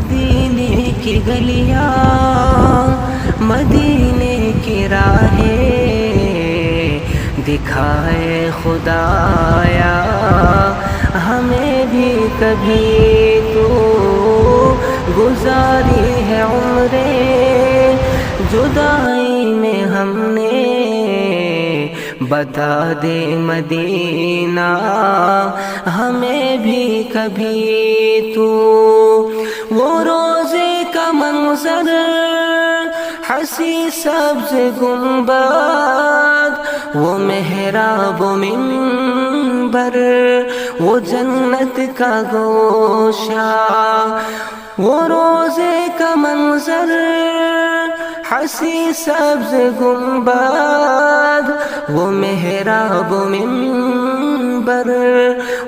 مدینے کی گلیاں، مدینے کی راہیں دکھائے خدایا ہمیں بھی کبھی تو گزاری ہے عمریں جدائی میں ہم نے بتا دے مدینہ ہمیں بھی کبھی تو وہ روزے کا منظر حسی سبز گنبد وہ محراب و منبر وہ جنت کا گوشہ وہ روزے کا منظر حسی سبز گنبد وہ محراب و منبر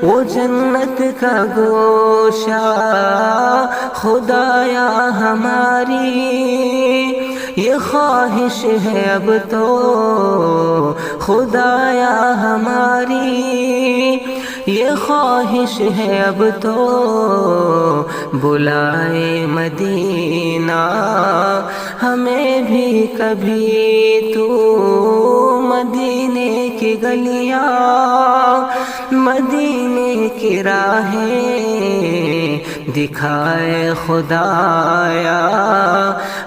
وہ جنت کا گوشہ خدایا ہماری یہ خواہش ہے اب تو خدایا ہماری یہ خواہش ہے اب تو بلائے مدینہ ہمیں بھی کبھی تو مدینے کی گلیاں مدینے کی راہیں دکھائے خدایا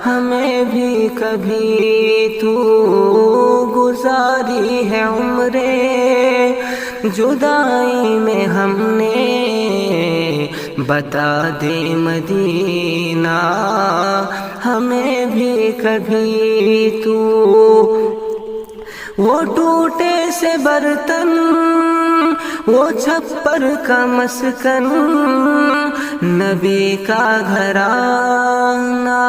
ہمیں بھی کبھی تو گزاری ہے عمریں جدائی میں ہم نے بتا دے مدینہ ہمیں بھی کبھی تو وہ ٹوٹے سے برتن وہ چھپر کا مسکن نبی کا گھرانہ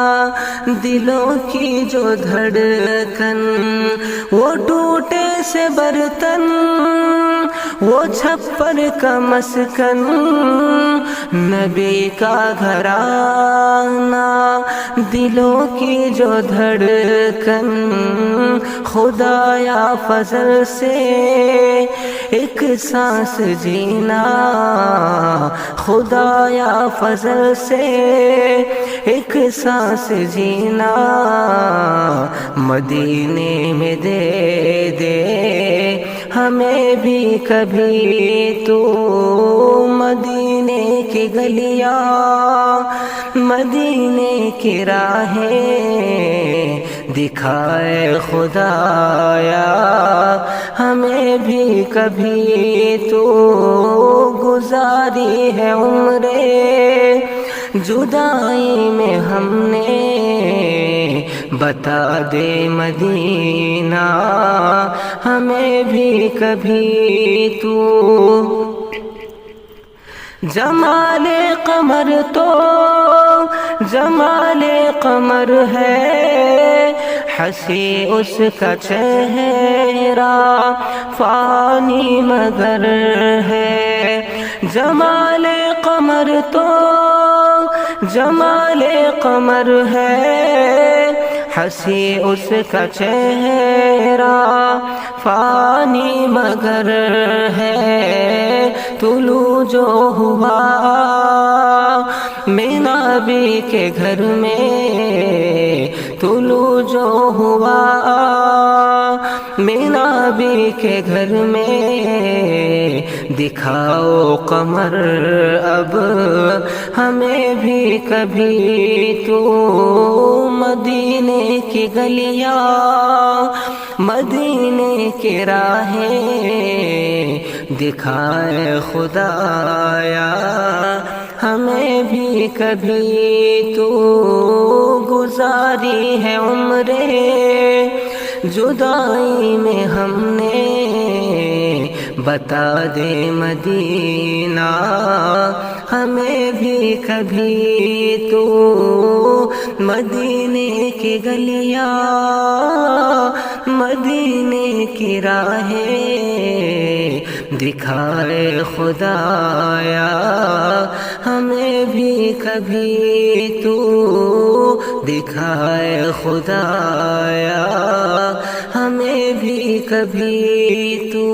دلوں کی جو دھڑکن وہ ٹوٹے سے برتن وہ چھپر کا مسکن نبی کا گھرانہ دلوں کی جو دھڑکن خدایا فضل سے ایک سانس جینا خدایا فضل سے ایک سانس جینا مدینے میں دے دے ہمیں بھی کبھی تو مدینے کی گلیاں مدینے کی راہیں دکھائے خدایا ہمیں بھی کبھی تو گزاری ہے عمریں جدائی میں ہم نے بتا دے مدینہ ہمیں بھی کبھی تو جمال قمر تو جمال قمر ہے حسی اس کا چہرہ فانی مگر ہے جمال قمر تو جمال قمر ہے حسی اس کا چہرہ فانی مگر ہے طلوع جو ہوا نبی کے گھر میں طلوع جو ہوا نبی کے گھر میں دکھاؤ قمر اب ہمیں بھی کبھی تو مدینے کی گلیاں مدینے کی راہیں دکھائے خدایا ہمیں بھی کبھی تو گزاری ہے عمریں جدائی میں ہم نے بتا دے مدینہ ہمیں بھی کبھی تو مدینے کی گلیاں مدینے کی راہیں دکھائے خدایا ہمیں بھی کبھی تو دکھائے خدایا ہمیں بھی کبھی تو